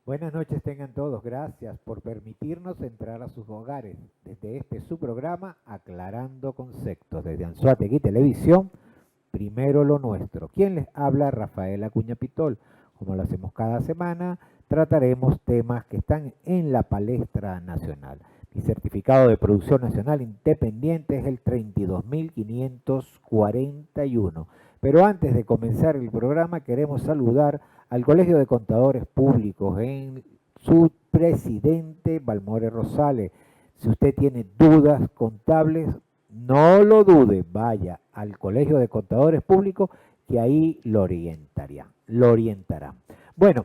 Buenas noches tengan todos, gracias por permitirnos entrar a sus hogares desde este su programa Aclarando Conceptos, desde Anzoátegui Televisión, primero lo nuestro. ¿Quién les habla? Rafael Acuña Pitol. Como lo hacemos cada semana, trataremos temas que están en la palestra nacional. Mi certificado de producción nacional independiente es el 32.541. Pero antes de comenzar el programa queremos saludar al Colegio de Contadores Públicos en su presidente Balmore Rosales. Si usted tiene dudas contables, no lo dude, vaya al Colegio de Contadores Públicos que ahí lo orientarán. Bueno,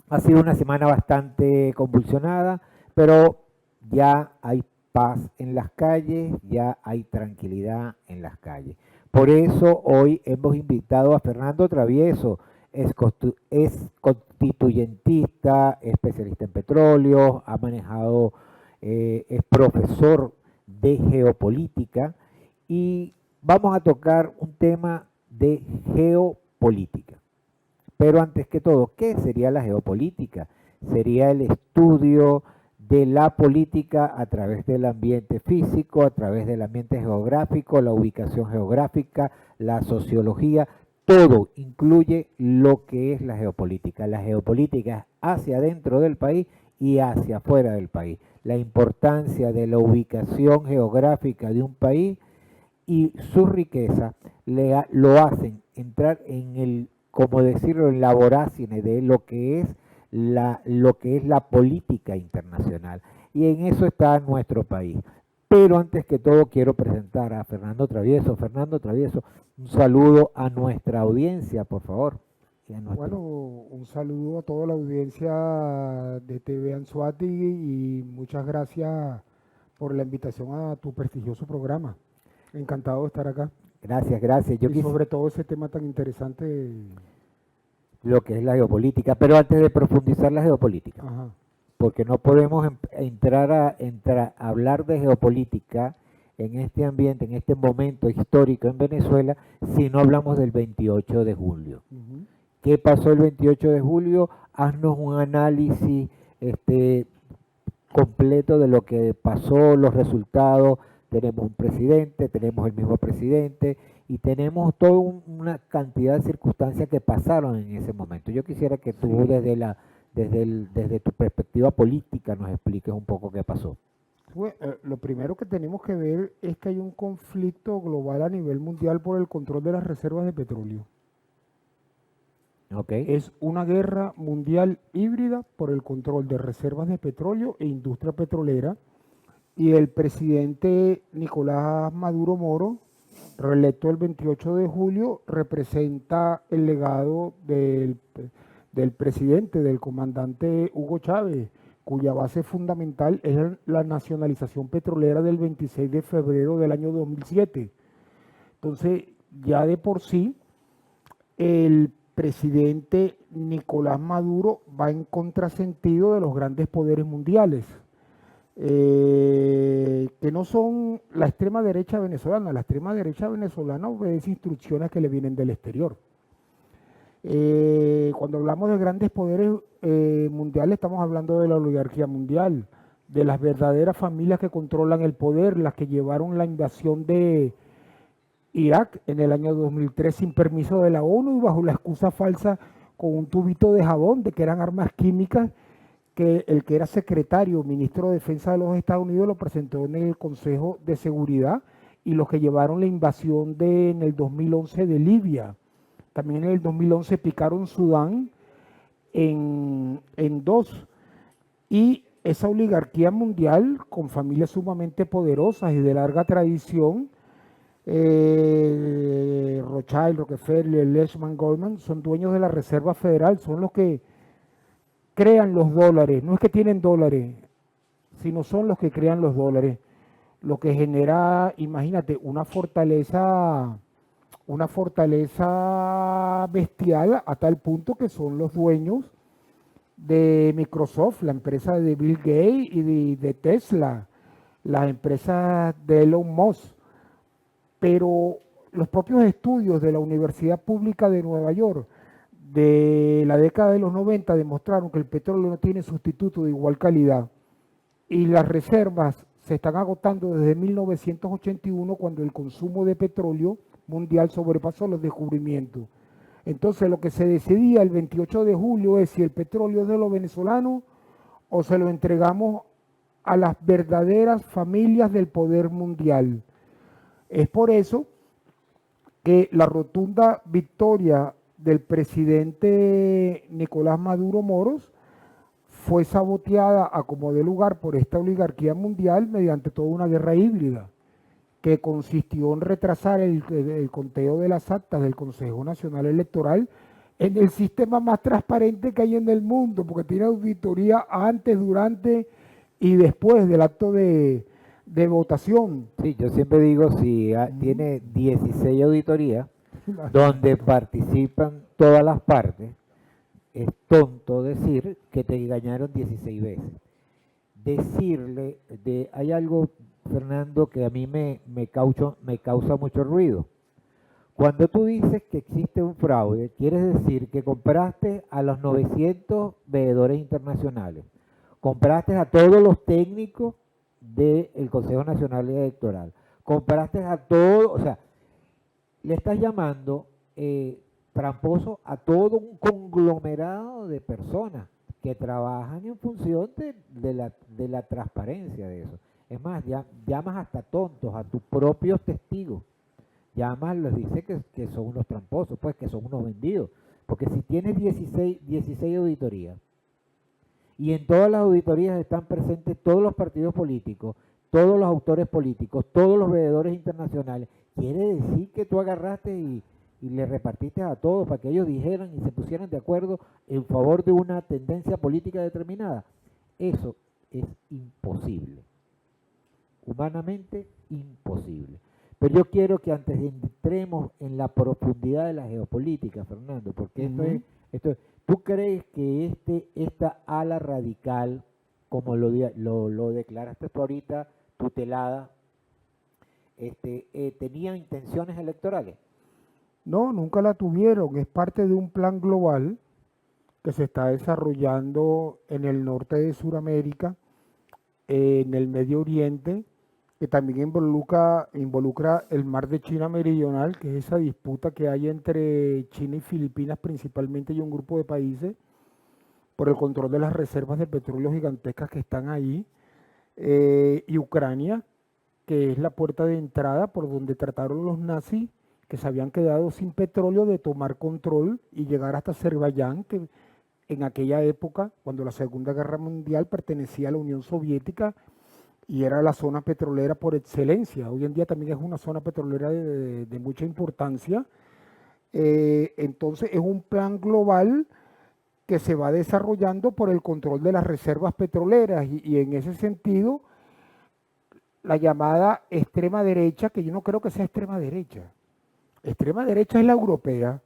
ha sido una semana bastante convulsionada, pero ya hay paz en las calles, ya hay tranquilidad en las calles. Por eso hoy hemos invitado a Fernando Travieso, es constituyentista, especialista en petróleo, ha manejado, es profesor de geopolítica y vamos a tocar un tema de geopolítica. Pero antes que todo, ¿qué sería la geopolítica? Sería el estudio de la política a través del ambiente físico, a través del ambiente geográfico, la ubicación geográfica, la sociología, todo incluye lo que es la geopolítica. La geopolítica es hacia adentro del país y hacia afuera del país. La importancia de la ubicación geográfica de un país y su riqueza lo hacen entrar en el, como decirlo, en la vorágine de lo que es la política internacional. Y en eso está nuestro país. Pero antes que todo quiero presentar a Fernando Travieso. Fernando Travieso, un saludo a nuestra audiencia, por favor. Y a Bueno, nuestro... un saludo a toda la audiencia de TV Anzoátegui y muchas gracias por la invitación a tu prestigioso programa. Encantado de estar acá Gracias, gracias. Yo y quise sobre todo ese tema tan interesante. lo que es la geopolítica, pero antes de profundizar la geopolítica, Ajá, porque no podemos entrar a hablar de geopolítica en este ambiente, en este momento histórico en Venezuela, si no hablamos del 28 de julio. ujú. ¿Qué pasó el 28 de julio? Haznos un análisis completo de lo que pasó, los resultados. Tenemos un presidente, tenemos el mismo presidente y tenemos toda una cantidad de circunstancias que pasaron en ese momento. Yo quisiera que tú Sí. desde tu perspectiva política nos expliques un poco qué pasó. Lo primero que tenemos que ver es que hay un conflicto global a nivel mundial por el control de las reservas de petróleo. ¿Ok? Es una guerra mundial híbrida por el control de reservas de petróleo e industria petrolera. Y el presidente Nicolás Maduro Moro, reelecto el 28 de julio, representa el legado del presidente, del comandante Hugo Chávez, cuya base fundamental es la nacionalización petrolera del 26 de febrero del año 2007. Entonces, ya de por sí, el presidente Nicolás Maduro va en contrasentido de los grandes poderes mundiales, que no son la extrema derecha venezolana. La extrema derecha venezolana obedece instrucciones que le vienen del exterior. Cuando hablamos de grandes poderes mundiales, estamos hablando de la oligarquía mundial, de las verdaderas familias que controlan el poder, las que llevaron la invasión de Irak en el año 2003 sin permiso de la ONU y bajo la excusa falsa con un tubito de jabón de que eran armas químicas, que el que era secretario, ministro de Defensa de los Estados Unidos, lo presentó en el Consejo de Seguridad, y los que llevaron la invasión en el 2011 de Libia. También en el 2011 picaron Sudán en dos. Y esa oligarquía mundial, con familias sumamente poderosas y de larga tradición, Rothschild, Rockefeller, Lehman, Goldman, son dueños de la Reserva Federal, son los que crean los dólares. No es que tienen dólares, sino son los que crean los dólares, lo que genera, imagínate, una fortaleza bestial a tal punto que son los dueños de Microsoft, la empresa de Bill Gates, y de Tesla, las empresas de Elon Musk. Pero los propios estudios de la Universidad Pública de Nueva York de la década de los 90 demostraron que el petróleo no tiene sustituto de igual calidad y las reservas se están agotando desde 1981 cuando el consumo de petróleo mundial sobrepasó los descubrimientos. Entonces lo que se decidía el 28 de julio es si el petróleo es de los venezolanos o se lo entregamos a las verdaderas familias del poder mundial. Es por eso que la rotunda victoria del presidente Nicolás Maduro Moros fue saboteada a como de lugar por esta oligarquía mundial mediante toda una guerra híbrida que consistió en retrasar el conteo de las actas del Consejo Nacional Electoral en el sistema más transparente que hay en el mundo, porque tiene auditoría antes, durante y después del acto de votación. Sí, yo siempre digo, si tiene 16 auditorías donde participan todas las partes, es tonto decir que te engañaron 16 veces. Decirle, hay algo, Fernando, que a mí me causa mucho ruido. Cuando tú dices que existe un fraude, quieres decir que compraste a los 900 veedores internacionales, compraste a todos los técnicos del Consejo Nacional Electoral, compraste a todos, o sea, le estás llamando tramposo a todo un conglomerado de personas que trabajan en función de la transparencia de eso. Es más, llamas hasta tontos a tus propios testigos. Llamas, les dice que son unos tramposos, pues que son unos vendidos. Porque si tienes 16 auditorías, y en todas las auditorías están presentes todos los partidos políticos, todos los autores políticos, todos los veedores internacionales, quiere decir que tú agarraste y le repartiste a todos para que ellos dijeran y se pusieran de acuerdo en favor de una tendencia política determinada. Eso es imposible. Humanamente imposible. Pero yo quiero que antes entremos en la profundidad de la geopolítica, Fernando, porque ¿tú crees que esta ala radical, como lo declaraste tú ahorita, tutelada, tenía intenciones electorales? No, nunca la tuvieron. Es parte de un plan global que se está desarrollando en el norte de Sudamérica, en el Medio Oriente, que también involucra el mar de China Meridional, que es esa disputa que hay entre China y Filipinas principalmente y un grupo de países por el control de las reservas de petróleo gigantescas que están ahí, y Ucrania, que es la puerta de entrada por donde trataron los nazis que se habían quedado sin petróleo de tomar control y llegar hasta Azerbaiyán, que en aquella época, cuando la Segunda Guerra Mundial pertenecía a la Unión Soviética y era la zona petrolera por excelencia. Hoy en día también es una zona petrolera de mucha importancia. Entonces es un plan global que se va desarrollando por el control de las reservas petroleras y en ese sentido la llamada extrema derecha, que yo no creo que sea extrema derecha. Extrema derecha es la europea,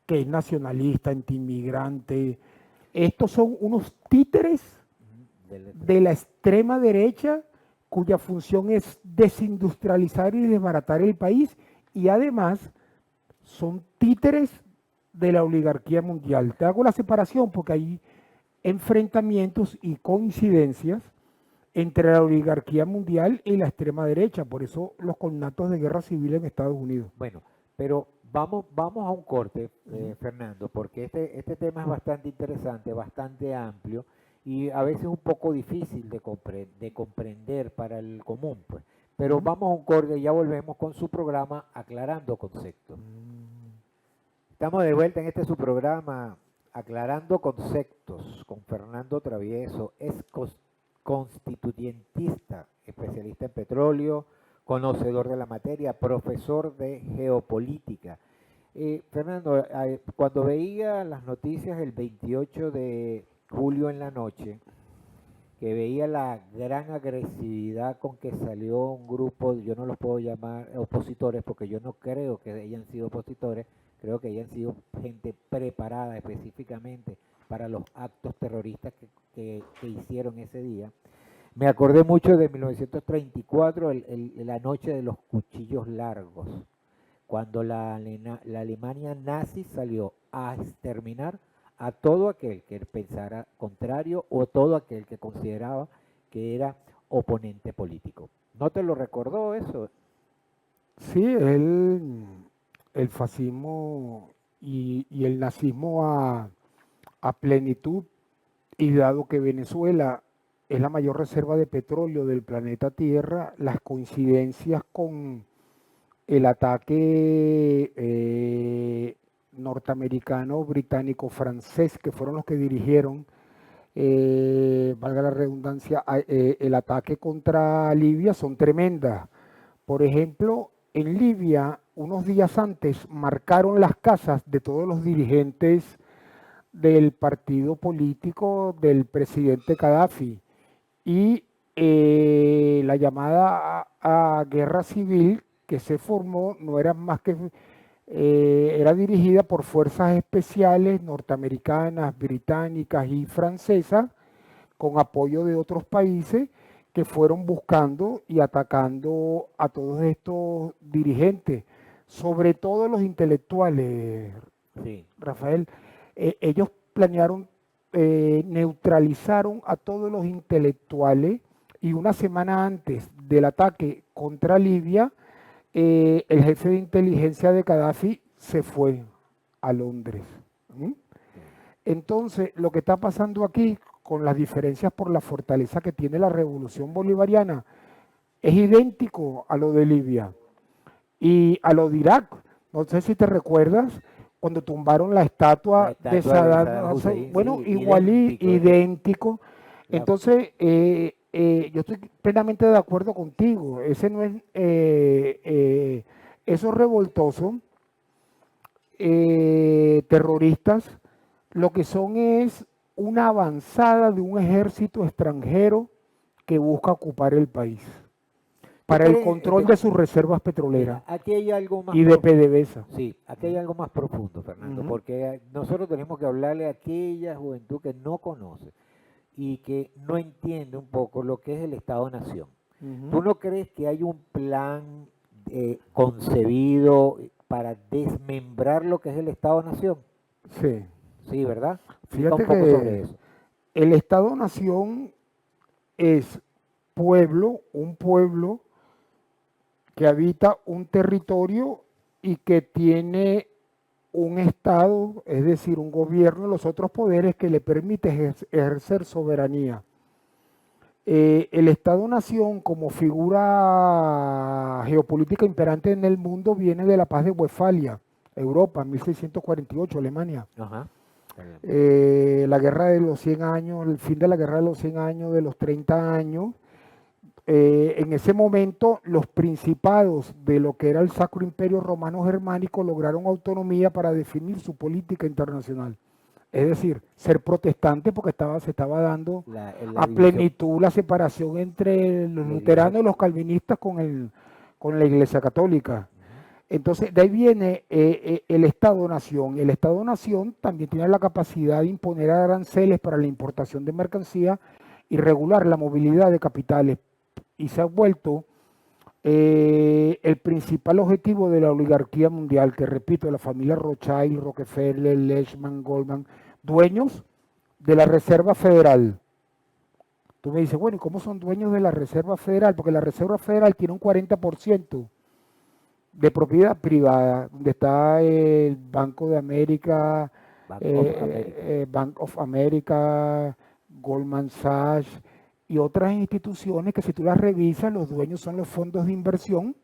que es nacionalista, antiinmigrante. Estos son unos títeres de la extrema derecha cuya función es desindustrializar y desbaratar el país y además son títeres de la oligarquía mundial. Te hago la separación porque hay enfrentamientos y coincidencias entre la oligarquía mundial y la extrema derecha, por eso los conatos de guerra civil en Estados Unidos. Bueno, pero vamos a un corte, Fernando, porque este tema es bastante interesante, bastante amplio y a veces un poco difícil de comprender para el común, pues. Pero vamos a un corte y ya volvemos con su programa Aclarando Conceptos. Estamos de vuelta en su programa Aclarando Conceptos con Fernando Travieso, es constituyentista, especialista en petróleo, conocedor de la materia, profesor de geopolítica. Fernando, cuando veía las noticias el 28 de julio en la noche, que veía la gran agresividad con que salió un grupo, yo no los puedo llamar opositores porque yo no creo que hayan sido opositores, creo que hayan sido gente preparada específicamente para los actos terroristas que hicieron ese día. Me acordé mucho de 1934, la noche de los cuchillos largos, cuando la Alemania nazi salió a exterminar a todo aquel que pensara contrario o todo aquel que consideraba que era oponente político. ¿No te lo recordó eso? Sí, el fascismo y el nazismo a plenitud, y dado que Venezuela es la mayor reserva de petróleo del planeta Tierra, las coincidencias con el ataque norteamericano, británico, francés, que fueron los que dirigieron, valga la redundancia, el ataque contra Libia, son tremendas. Por ejemplo, en Libia, unos días antes, marcaron las casas de todos los dirigentes del partido político del presidente Gaddafi, y la llamada a guerra civil que se formó no era más que, era dirigida por fuerzas especiales norteamericanas, británicas y francesas, con apoyo de otros países, que fueron buscando y atacando a todos estos dirigentes, sobre todo los intelectuales, Sí. Rafael. Ellos planearon, neutralizaron a todos los intelectuales, y una semana antes del ataque contra Libia, el jefe de inteligencia de Gaddafi se fue a Londres. ¿Mm? Entonces, lo que está pasando aquí, con las diferencias por la fortaleza que tiene la revolución bolivariana, es idéntico a lo de Libia y a lo de Irak. No sé si te recuerdas cuando tumbaron la estatua de Saddam Hussein. Bueno, sí, igual idéntico. La- Entonces, yo estoy plenamente de acuerdo contigo. Ese no es, esos revoltosos, terroristas, lo que son es una avanzada de un ejército extranjero que busca ocupar el país ¿Tú para el crees? control de sus reservas Mira, petroleras aquí hay algo más y de profundo. PDVSA. Sí, aquí hay algo más profundo, Fernando, Ujú, porque nosotros tenemos que hablarle a aquella juventud que no conoce y que no entiende un poco lo que es el Estado-Nación. ujú. ¿Tú no crees que hay un plan concebido para desmembrar lo que es el Estado-Nación? Sí, Sí, ¿verdad? Explica un fíjate poco sobre que eso. el Estado-Nación es un pueblo que habita un territorio y que tiene un Estado, es decir, un gobierno, los otros poderes que le permite ejercer soberanía. El Estado-Nación, como figura geopolítica imperante en el mundo, viene de la paz de Westfalia, Europa, 1648, Alemania. Ajá. La guerra de los 100 años, el fin de la guerra de los 100 años, de los 30 años. En ese momento, los principados de lo que era el Sacro Imperio Romano Germánico lograron autonomía para definir su política internacional. Es decir, ser protestante, porque se estaba dando La a división. plenitud la separación entre los La iglesia. luteranos y los calvinistas con la Iglesia Católica. Ujú. Entonces, de ahí viene el Estado-Nación. El Estado-Nación también tiene la capacidad de imponer aranceles para la importación de mercancías y regular la movilidad de capitales, y se ha vuelto el principal objetivo de la oligarquía mundial, que repito, la familia Rothschild, Rockefeller, Lehman, Goldman, dueños de la Reserva Federal. Tú me dices, bueno, ¿y cómo son dueños de la Reserva Federal? Porque la Reserva Federal tiene un 40% de propiedad privada, donde está el Banco de América, Bank of America. Bank of America, Goldman Sachs y otras instituciones que, si tú las revisas, los dueños son los fondos de inversión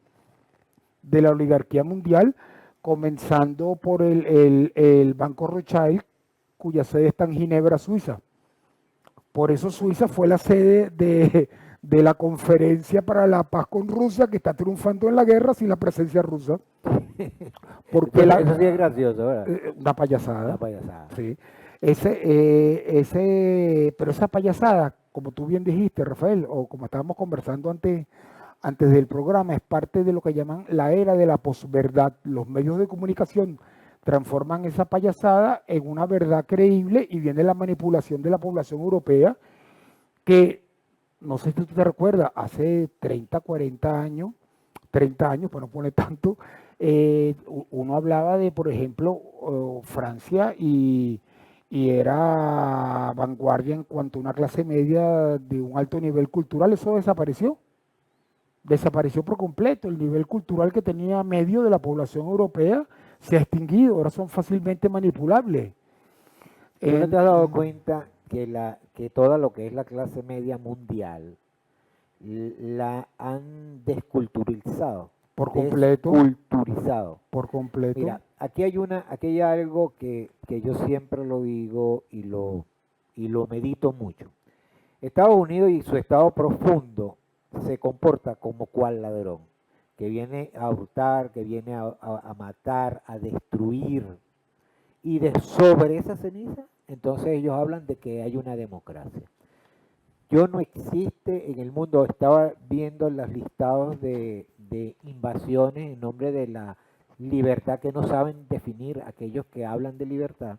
de la oligarquía mundial, comenzando por el Banco Rothschild, cuya sede está en Ginebra, Suiza. Por eso Suiza fue la sede de la conferencia para la paz con Rusia, que está triunfando en la guerra sin la presencia rusa. Porque Eso sí es gracioso, ¿verdad? una Una payasada, payasada. sí. Pero esa payasada, como tú bien dijiste, Rafael, o como estábamos conversando antes del programa, es parte de lo que llaman la era de la posverdad. Los medios de comunicación transforman esa payasada en una verdad creíble, y viene la manipulación de la población europea, que, no sé si tú te recuerdas, hace 30, 40 años, 30 años, pues no pone tanto, Uno hablaba de, por ejemplo, Francia y era vanguardia en cuanto a una clase media de un alto nivel cultural. Eso desapareció. Desapareció por completo. El nivel cultural que tenía medio de la población europea se ha extinguido. Ahora son fácilmente manipulables. ¿Tú no te has dado En- cuenta que, que toda lo que es la clase media mundial la han desculturizado? por completo, Desculturizado. por completo. Mira, aquí hay algo que yo siempre lo digo y lo medito mucho. Estados Unidos y su estado profundo se comporta como cual ladrón, que viene a hurtar, que viene a matar, a destruir. Y de sobre esa ceniza, entonces ellos hablan de que hay una democracia. Yo no existe en el mundo, estaba viendo los listados de invasiones en nombre de la libertad que no saben definir aquellos que hablan de libertad,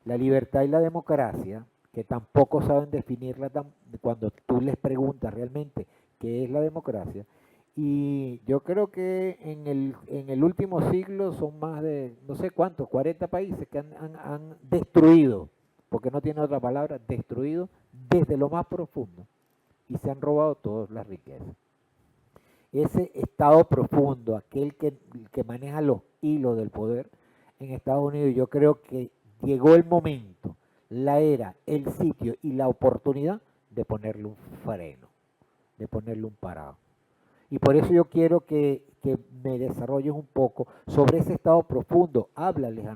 la libertad y la democracia, que tampoco saben definirla cuando tú les preguntas realmente qué es la democracia. Y yo creo que en el último siglo son más de, no sé cuántos, 40 países que han destruido, porque no tiene otra palabra, destruido desde lo más profundo y se han robado todas las riquezas. Ese estado profundo, aquel que maneja los hilos del poder en Estados Unidos, yo creo que llegó el momento, la era, el sitio y la oportunidad de ponerle un freno, de ponerle un parado. Y por eso yo quiero que me desarrolles un poco sobre ese estado profundo. Háblales a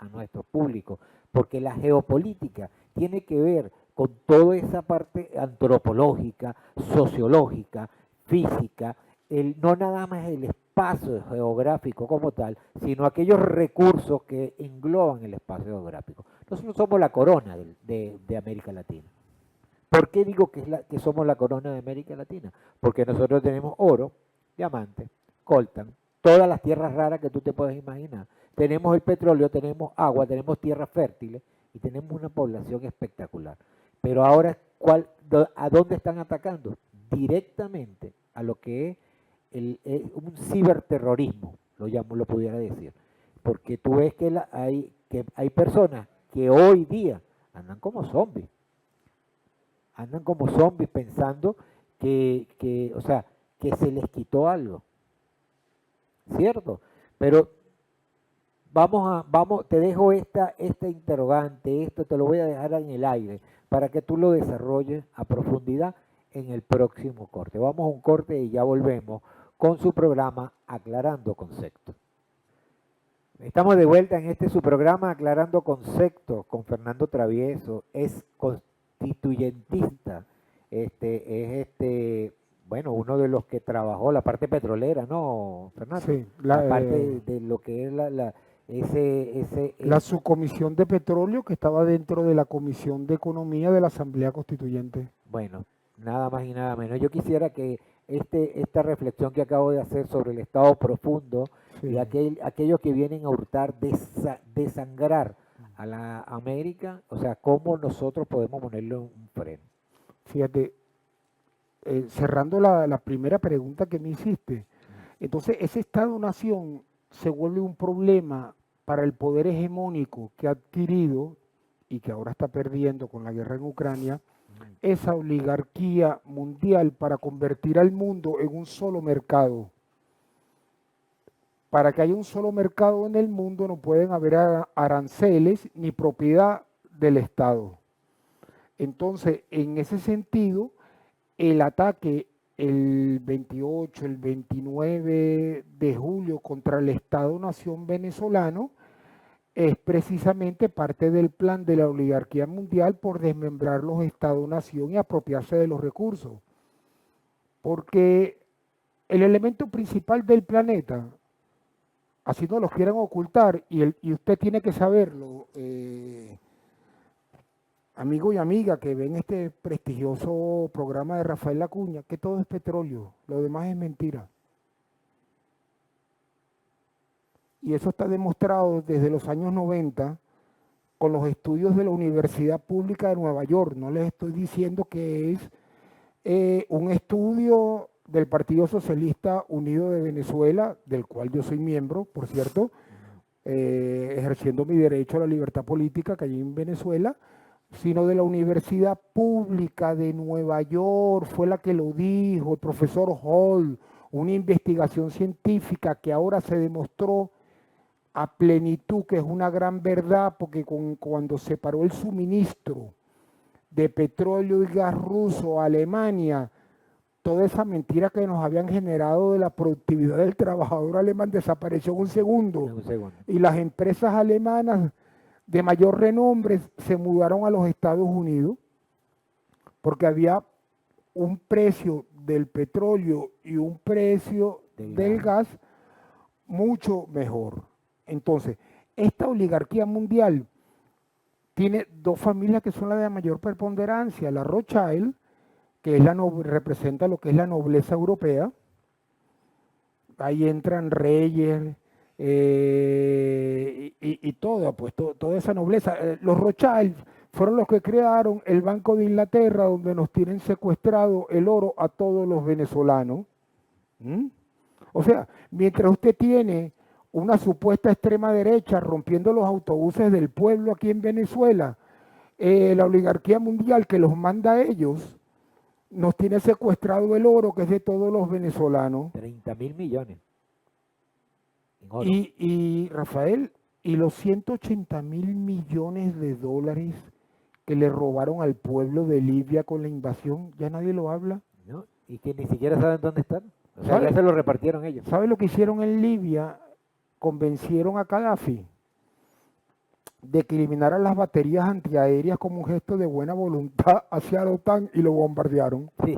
nuestro público, porque la geopolítica tiene que ver con toda esa parte antropológica, sociológica, física, no nada más el espacio geográfico como tal, sino aquellos recursos que engloban el espacio geográfico. Nosotros somos la corona de América Latina. ¿Por qué digo que somos la corona de América Latina? Porque nosotros tenemos oro, diamante, coltan, todas las tierras raras que tú te puedes imaginar. Tenemos el petróleo, tenemos agua, tenemos tierras fértiles y tenemos una población espectacular. Pero ahora, ¿a dónde están atacando? Directamente a lo que es un ciberterrorismo, lo pudiera decir. Porque tú ves que hay personas que hoy día andan como zombies, pensando o sea, que se les quitó algo, ¿cierto? Pero te dejo esta interrogante, esto te lo voy a dejar en el aire para que tú lo desarrolles a profundidad en el próximo corte. Vamos a un corte y ya volvemos con su programa Aclarando Conceptos. Estamos de vuelta en su programa Aclarando Conceptos con Fernando Travieso, es constituyentista, bueno, uno de los que trabajó la parte petrolera, ¿no, Fernando? Sí, La parte de lo que es la subcomisión de petróleo que estaba dentro de la Comisión de Economía de la Asamblea Constituyente. bueno, nada más y nada menos. Yo quisiera que esta reflexión que acabo de hacer sobre el estado profundo y Sí. aquellos que vienen a hurtar, desangrar a la América, o sea, cómo nosotros podemos ponerle un freno. Fíjate, cerrando la primera pregunta que me hiciste, entonces ese Estado-nación se vuelve un problema para el poder hegemónico que ha adquirido y que ahora está perdiendo con la guerra en Ucrania, esa oligarquía mundial para convertir al mundo en un solo mercado. Para que haya un solo mercado en el mundo no pueden haber aranceles ni propiedad del Estado. Entonces, en ese sentido, el ataque el 28, el 29 de julio contra el Estado-Nación venezolano es precisamente parte del plan de la oligarquía mundial por desmembrar los Estados-Nación y apropiarse de los recursos. Porque el elemento principal del planeta, así no los quieran ocultar, y usted tiene que saberlo, amigo y amiga que ven este prestigioso programa de Rafael Acuña, que todo es petróleo, lo demás es mentira. Y eso está demostrado desde los años 90 con los estudios de la Universidad Pública de Nueva York. No les estoy diciendo que es un estudio del Partido Socialista Unido de Venezuela, del cual yo soy miembro, por cierto, ejerciendo mi derecho a la libertad política que hay en Venezuela, sino de la Universidad Pública de Nueva York, fue la que lo dijo, el profesor Hall, una investigación científica que ahora se demostró a plenitud que es una gran verdad, porque cuando se paró el suministro de petróleo y gas ruso a Alemania, toda esa mentira que nos habían generado de la productividad del trabajador alemán desapareció en un segundo. En un segundo. Y las empresas alemanas de mayor renombre se mudaron a los Estados Unidos porque había un precio del petróleo y un precio del gas mucho mejor. Entonces, esta oligarquía mundial tiene dos familias que son las de mayor preponderancia, la Rothschild, que es representa lo que es la nobleza europea. Ahí entran reyes y toda, pues, toda esa nobleza. Los Rothschild fueron los que crearon el Banco de Inglaterra, donde nos tienen secuestrado el oro a todos los venezolanos. O sea, mientras usted tiene una supuesta extrema derecha rompiendo los autobuses del pueblo aquí en Venezuela, la oligarquía mundial que los manda a ellos, nos tiene secuestrado el oro que es de todos los venezolanos. 30.000 millones. En oro. Y Rafael, y los 180.000 millones de dólares que le robaron al pueblo de Libia con la invasión, ya nadie lo habla. ¿No? Y que ni siquiera saben dónde están. O sea, ¿Sabe? ya se lo repartieron ellos. ¿Sabe lo que hicieron en Libia? Convencieron a Gaddafi de que eliminaran las baterías antiaéreas como un gesto de buena voluntad hacia la OTAN y lo bombardearon. Sí.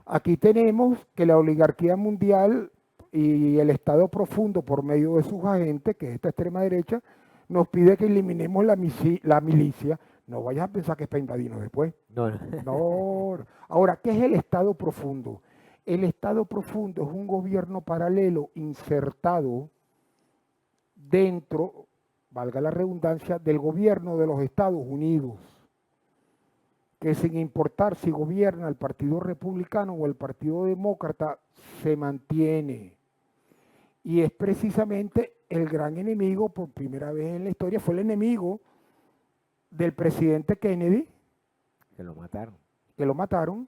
Aquí tenemos que la oligarquía mundial y el Estado profundo por medio de sus agentes, que es esta extrema derecha, nos pide que eliminemos la milicia. No vayas a pensar que es para invadirnos después. No, no. No. Ahora, ¿qué es el Estado profundo? El Estado profundo es un gobierno paralelo insertado dentro, valga la redundancia, del gobierno de los Estados Unidos, que sin importar si gobierna el Partido Republicano o el Partido Demócrata, se mantiene. Y es precisamente el gran enemigo, por primera vez en la historia, fue el enemigo del presidente Kennedy, Que lo mataron. que lo mataron,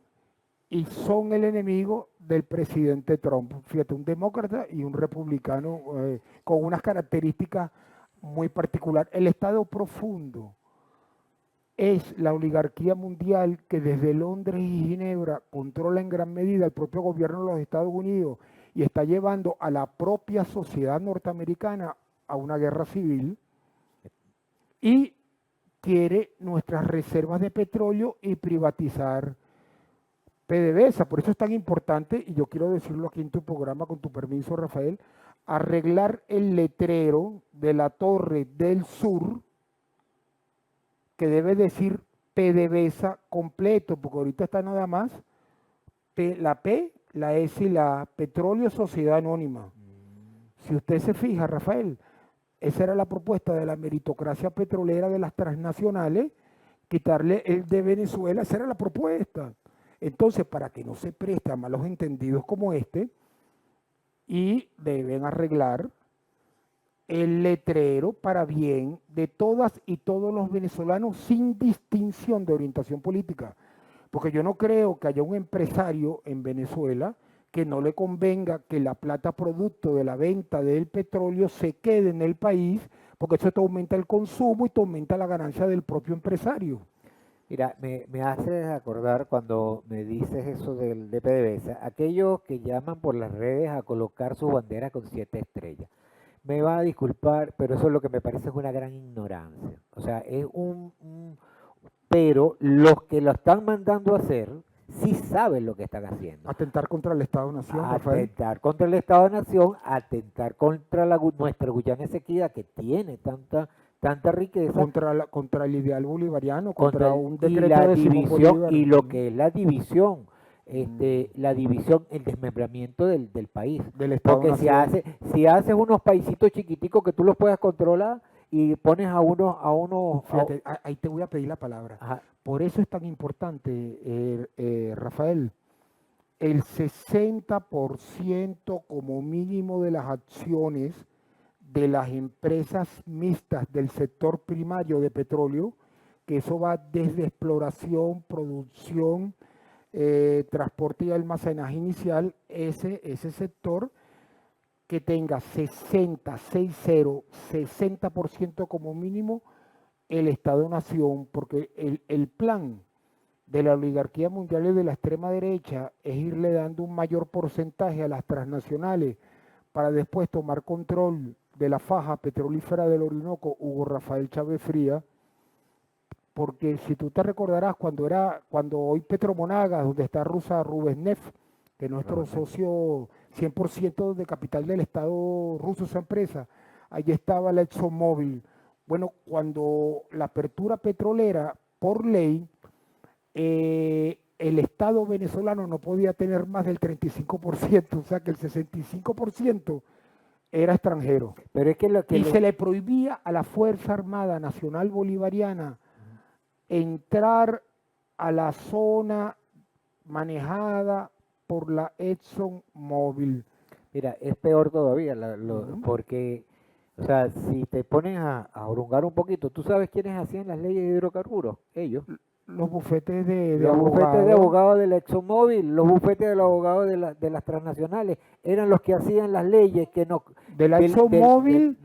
y son el enemigo del presidente Trump. Fíjate, un demócrata y un republicano con unas características muy particulares. El Estado profundo es la oligarquía mundial que desde Londres y Ginebra controla en gran medida el propio gobierno de los Estados Unidos y está llevando a la propia sociedad norteamericana a una guerra civil y quiere nuestras reservas de petróleo y privatizar PDVSA. Por eso es tan importante, y yo quiero decirlo aquí en tu programa, con tu permiso, Rafael, arreglar el letrero de la Torre del Sur, que debe decir PDVSA completo, porque ahorita está nada más la P, la S y la Petróleo Sociedad Anónima. Si usted se fija, Rafael, esa era la propuesta de la meritocracia petrolera de las transnacionales, quitarle el de Venezuela, esa era la propuesta. Entonces, para que no se preste a malos entendidos como este, y deben arreglar el letrero para bien de todas y todos los venezolanos sin distinción de orientación política. Porque yo no creo que haya un empresario en Venezuela que no le convenga que la plata producto de la venta del petróleo se quede en el país, porque eso te aumenta el consumo y te aumenta la ganancia del propio empresario. Mira, me hace acordar cuando me dices eso de PDVSA, aquellos que llaman por las redes a colocar su bandera con 7 estrellas. Me va a disculpar, pero eso es lo que me parece es una gran ignorancia. O sea, es pero los que lo están mandando a hacer, sí saben lo que están haciendo. Atentar contra el Estado-Nación, Rafael. Atentar contra el Estado-Nación, atentar contra nuestra Guyana Esequiba, que tiene tanta riqueza. Contra el ideal bolivariano, contra un decreto y la de Simón división, Bolívar. y lo que es la división, el desmembramiento del país. Del Porque Estado-Nación. si haces unos paisitos chiquiticos que tú los puedas controlar y pones a unos Fíjate, ahí te voy a pedir la palabra. Ajá. Por eso es tan importante, Rafael, el 60% como mínimo de las acciones de las empresas mixtas del sector primario de petróleo, que eso va desde exploración, producción, transporte y almacenaje inicial, ese sector que tenga 60% como mínimo el Estado-Nación, porque el plan de la oligarquía mundial y de la extrema derecha es irle dando un mayor porcentaje a las transnacionales para después tomar control de la faja petrolífera del Orinoco, Hugo Rafael Chávez Frías, porque si tú te recordarás cuando hoy Petromonagas, donde está Rusa Rubesneft, que es nuestro socio 100% de capital del Estado ruso, esa empresa, allí estaba la ExxonMobil. Bueno, cuando la apertura petrolera, por ley, el Estado venezolano no podía tener más del 35%, o sea que el 65% era extranjero. Pero es que lo que Y se le prohibía a la Fuerza Armada Nacional Bolivariana entrar a la zona manejada por la ExxonMobil. Mira, es peor todavía, Ujú. porque, o sea, si te pones a hurungar un poquito, ¿tú sabes quiénes hacían las leyes de hidrocarburos? Ellos. Los bufetes de Los bufetes de abogados abogados de la ExxonMobil, los bufetes de los abogados de las transnacionales, eran los que hacían las leyes que no, de la ExxonMobil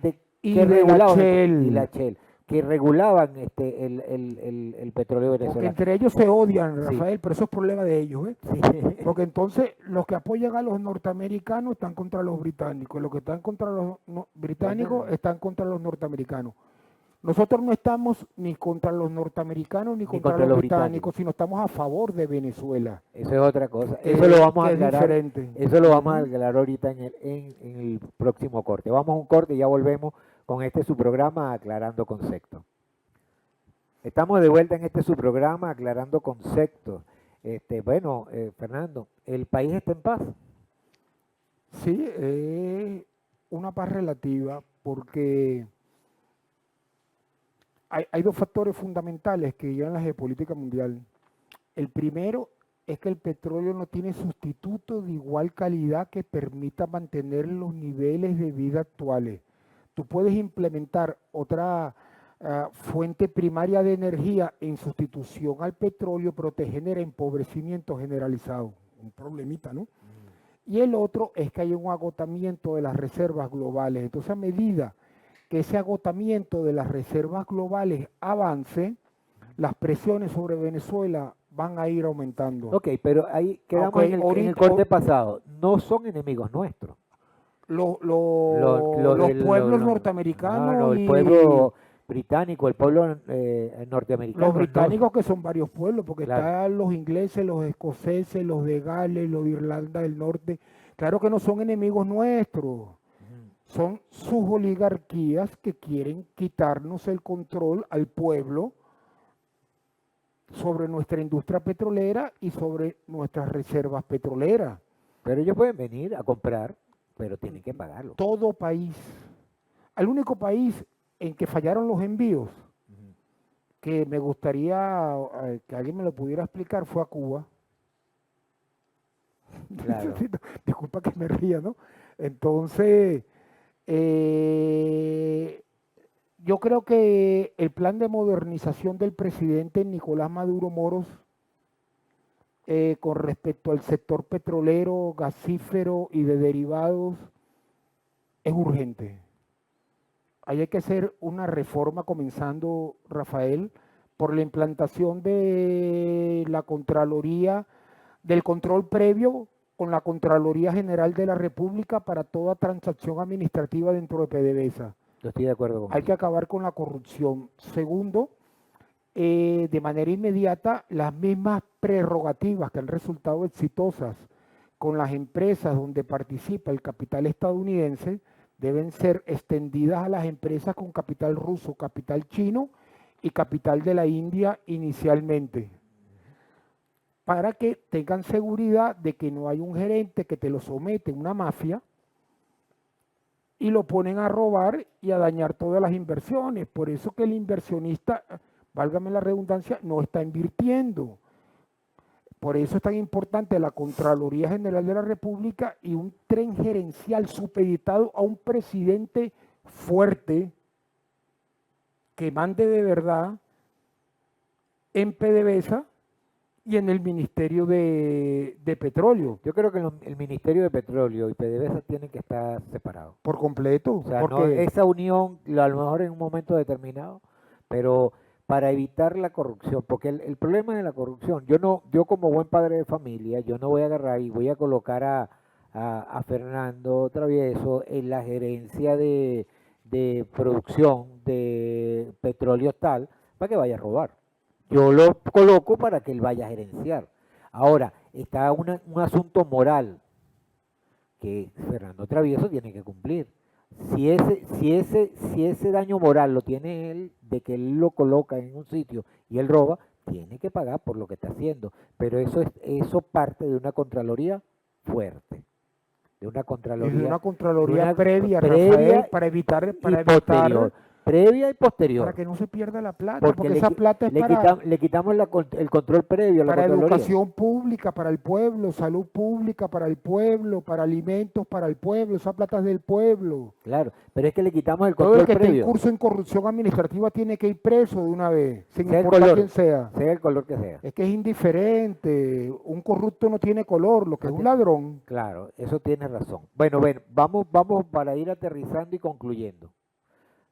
y que de la regulaban Shell. y la Shell, que regulaban el petróleo Porque venezolano. entre ellos se odian, Sí. Rafael, pero eso es problema de ellos, ¿eh? Sí. Porque entonces los que apoyan a los norteamericanos están contra los británicos, los que están contra los británicos están contra los norteamericanos. Nosotros no estamos ni contra los norteamericanos ni contra los británicos, sino estamos a favor de Venezuela. Eso es otra cosa. Que- Eso lo vamos a que es aclarar. diferente. Eso lo vamos a Ujú. aclarar ahorita en el próximo corte. Vamos a un corte y ya volvemos con su programa Aclarando Conceptos. Estamos de vuelta en su programa Aclarando Conceptos. Fernando, ¿el país está en paz? Sí, es una paz relativa porque hay dos factores fundamentales que guían la geopolítica mundial. El primero es que el petróleo no tiene sustituto de igual calidad que permita mantener los niveles de vida actuales. Tú puedes implementar otra fuente primaria de energía en sustitución al petróleo, pero te genera empobrecimiento generalizado. Un problemita, ¿no? Y el otro es que hay un agotamiento de las reservas globales. Entonces, a medida que ese agotamiento de las reservas globales avance, las presiones sobre Venezuela van a ir aumentando. Ok, pero ahí quedamos en el corte pasado. No son enemigos nuestros. Los pueblos norteamericanos no, el y pueblo británico, el pueblo norteamericano. los británicos, que son varios pueblos, porque Claro. están los ingleses, los escoceses, los de Gales, los de Irlanda del Norte. Claro que no son enemigos nuestros. Son sus oligarquías que quieren quitarnos el control al pueblo sobre nuestra industria petrolera y sobre nuestras reservas petroleras. Pero ellos pueden venir a comprar, pero tienen que pagarlo. Todo país, el único país en que fallaron los envíos, que me gustaría que alguien me lo pudiera explicar, fue a Cuba. Claro. Disculpa que me ría, ¿no? Entonces, yo creo que el plan de modernización del presidente Nicolás Maduro Moros con respecto al sector petrolero, gasífero y de derivados es urgente. Ahí hay que hacer una reforma comenzando, Rafael, por la implantación de la Contraloría, del control previo con la Contraloría General de la República para toda transacción administrativa dentro de PDVSA. Yo estoy de acuerdo con Hay que acabar con la corrupción. Segundo, de manera inmediata, las mismas prerrogativas que han resultado exitosas con las empresas donde participa el capital estadounidense deben ser extendidas a las empresas con capital ruso, capital chino y capital de la India inicialmente, para que tengan seguridad de que no hay un gerente que te lo somete en una mafia y lo ponen a robar y a dañar todas las inversiones. Por eso que el inversionista, válgame la redundancia, no está invirtiendo. Por eso es tan importante la Contraloría General de la República y un tren gerencial supeditado a un presidente fuerte que mande de verdad en PDVSA y en el Ministerio de Petróleo, Yo creo que el Ministerio de Petróleo y PDVSA tienen que estar separados. por completo, O sea, no, porque esa unión, a lo mejor en un momento determinado, pero para evitar la corrupción, porque el problema de la corrupción, yo como buen padre de familia, yo no voy a agarrar y voy a colocar a Fernando Travieso en la gerencia de producción de petróleo tal para que vaya a robar. Yo lo coloco para que él vaya a gerenciar. Ahora, está un asunto moral que Fernando Travieso tiene que cumplir. Si ese daño moral lo tiene él, de que él lo coloca en un sitio y él roba, tiene que pagar por lo que está haciendo. Pero eso parte de una Contraloría fuerte, de una es de Contraloría, una de Contraloría una previa, previa Rafael, para evitar, y posterior, previa y para posterior, que no se pierda la plata, porque porque esa plata es le quitamos el control previo a la para Contraloría. educación pública, para el pueblo, salud pública para el pueblo, para alimentos para el pueblo, esa plata es del pueblo. Claro, pero es que le quitamos el Todo el control que esté en previo, curso en corrupción administrativa tiene que ir preso de una vez, sin sea el importar color, quién sea. sea el color que sea. Es que es indiferente, un corrupto no tiene color, lo que No es un tiene- ladrón. Claro, eso tiene razón. Bueno, vamos para ir aterrizando y concluyendo.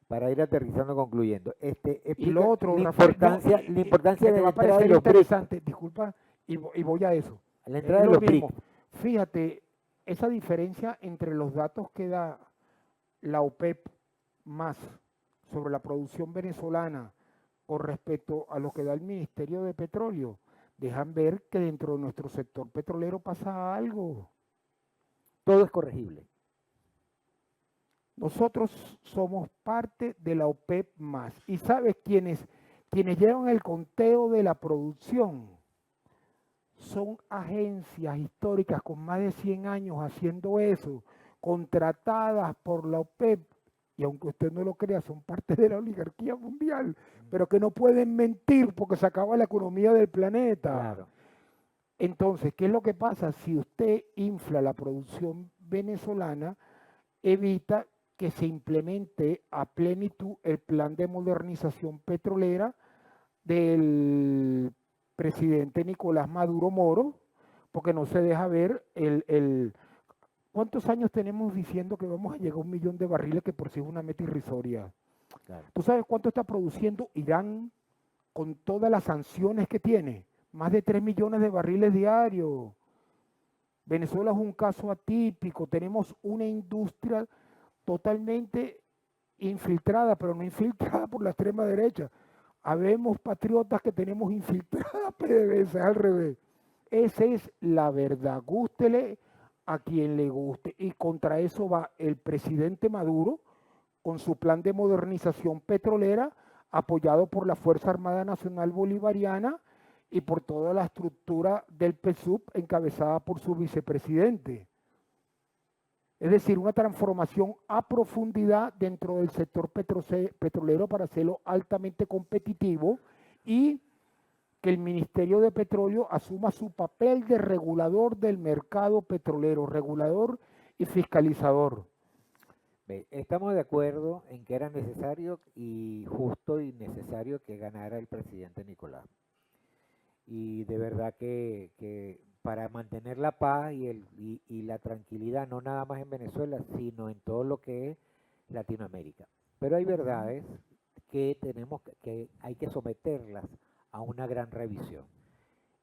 Para ir aterrizando y concluyendo. Y lo Explica otro, Rafael, no, la importancia que te de va la a entrada de parecer los BRIC. interesante, disculpa, y voy a eso. La Es entrada de lo los BRIC. mismo. Fíjate, esa diferencia entre los datos que da la OPEP más sobre la producción venezolana con respecto a lo que da el Ministerio de Petróleo, dejan ver que dentro de nuestro sector petrolero pasa algo. Todo es corregible. Nosotros somos parte de la OPEP más. ¿Y sabes quienes llevan el conteo de la producción? Son agencias históricas con más de 100 años haciendo eso, contratadas por la OPEP, y aunque usted no lo crea, son parte de la oligarquía mundial, pero que no pueden mentir porque se acaba la economía del planeta. Claro. Entonces, ¿qué es lo que pasa? Si usted infla la producción venezolana, evita que se implemente a plenitud el plan de modernización petrolera del presidente Nicolás Maduro Moro, porque no se deja ver ¿cuántos años tenemos diciendo que vamos a llegar a 1 millón de barriles, que por sí es una meta irrisoria? Claro. ¿Tú sabes cuánto está produciendo Irán con todas las sanciones que tiene? Más de 3 millones de barriles diarios. Venezuela es un caso atípico, tenemos una industria totalmente infiltrada, pero no infiltrada por la extrema derecha. Habemos patriotas que tenemos infiltrada PDVSA, es al revés. Esa es la verdad, gústele a quien le guste. Y contra eso va el presidente Maduro con su plan de modernización petrolera, apoyado por la Fuerza Armada Nacional Bolivariana y por toda la estructura del PSUV encabezada por su vicepresidente. Es decir, una transformación a profundidad dentro del sector petrolero para hacerlo altamente competitivo y que el Ministerio de Petróleo asuma su papel de regulador del mercado petrolero, regulador y fiscalizador. Estamos de acuerdo en que era necesario y justo y necesario que ganara el presidente Nicolás. Y de verdad que para mantener la paz y la tranquilidad, no nada más en Venezuela, sino en todo lo que es Latinoamérica. Pero hay verdades que que hay que someterlas a una gran revisión.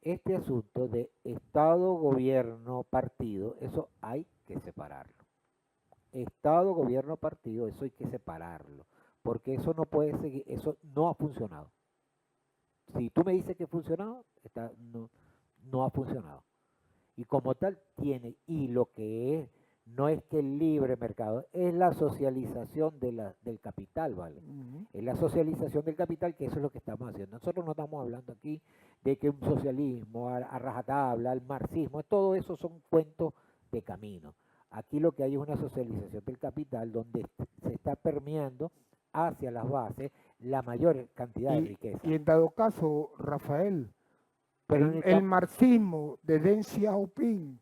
Este asunto de Estado, gobierno, partido, eso hay que separarlo. Estado, gobierno, partido, eso hay que separarlo, porque eso no puede seguir, eso no ha funcionado. Si tú me dices que ha funcionado, no ha funcionado. Y como tal tiene, y lo que es, no es que el libre mercado, es la socialización del capital, ¿vale? Es la socialización del capital, que eso es lo que estamos haciendo. Nosotros no estamos hablando aquí de que un socialismo a rajatabla, al marxismo, todo eso son cuentos de camino. Aquí lo que hay es una socialización del capital donde se está permeando hacia las bases la mayor cantidad de riqueza. Y en dado caso, Rafael, Pero El marxismo de Deng Xiaoping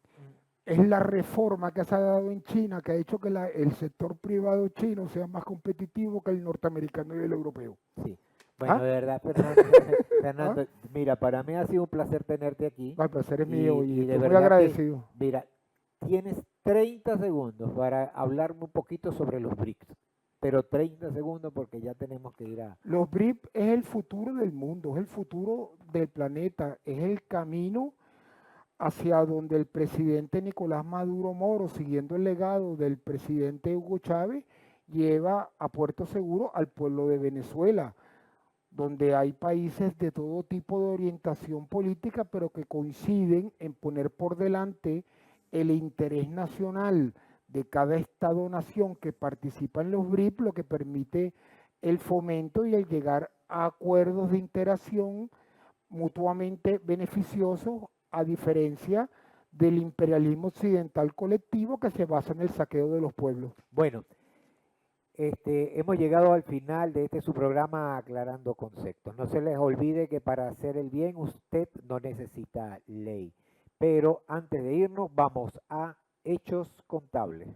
es la reforma que se ha dado en China, que ha hecho que el sector privado chino sea más competitivo que el norteamericano y el europeo. Sí. Bueno, ¿Ah? de verdad, Fernando, ¿Ah? mira, para mí ha sido un placer tenerte aquí. El placer es mío y de estoy muy verdad que, agradecido. mira, tienes 30 segundos para hablarme un poquito sobre los BRICS, pero 30 segundos porque ya tenemos que ir a... Los BRICS es el futuro del mundo, es el futuro del planeta, es el camino hacia donde el presidente Nicolás Maduro Moro, siguiendo el legado del presidente Hugo Chávez, lleva a puerto seguro al pueblo de Venezuela, donde hay países de todo tipo de orientación política, pero que coinciden en poner por delante el interés nacional de cada Estado-nación que participa en los BRICS, lo que permite el fomento y el llegar a acuerdos de interacción mutuamente beneficiosos, a diferencia del imperialismo occidental colectivo que se basa en el saqueo de los pueblos. Bueno, hemos llegado al final de su programa Aclarando Conceptos. No se les olvide que para hacer el bien usted no necesita ley. Pero antes de irnos, vamos a hechos contables.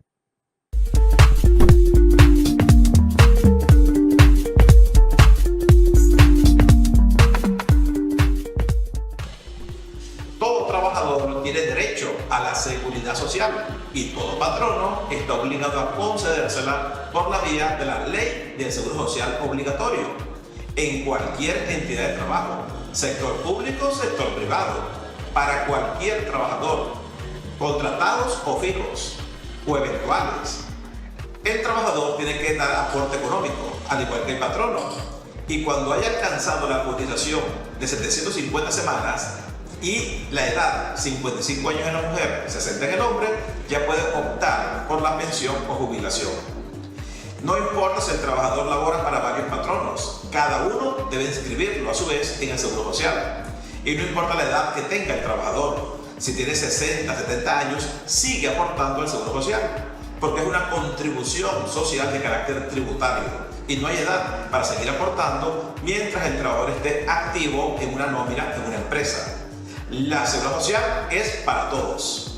Todo trabajador tiene derecho a la seguridad social y todo patrono está obligado a concedérsela por la vía de la ley del seguro social obligatorio en cualquier entidad de trabajo, sector público, sector privado, para cualquier trabajador, contratados o fijos o eventuales. El trabajador tiene que dar aporte económico, al igual que el patrono, y cuando haya alcanzado la cotización de 750 semanas, y la edad, 55 años en la mujer, 60 en el hombre, ya puede optar por la pensión o jubilación. No importa si el trabajador labora para varios patronos, cada uno debe inscribirlo a su vez en el Seguro Social. Y no importa la edad que tenga el trabajador, si tiene 60, 70 años, sigue aportando al Seguro Social, porque es una contribución social de carácter tributario y no hay edad para seguir aportando mientras el trabajador esté activo en una nómina en una empresa. La Seguridad Social es para todos.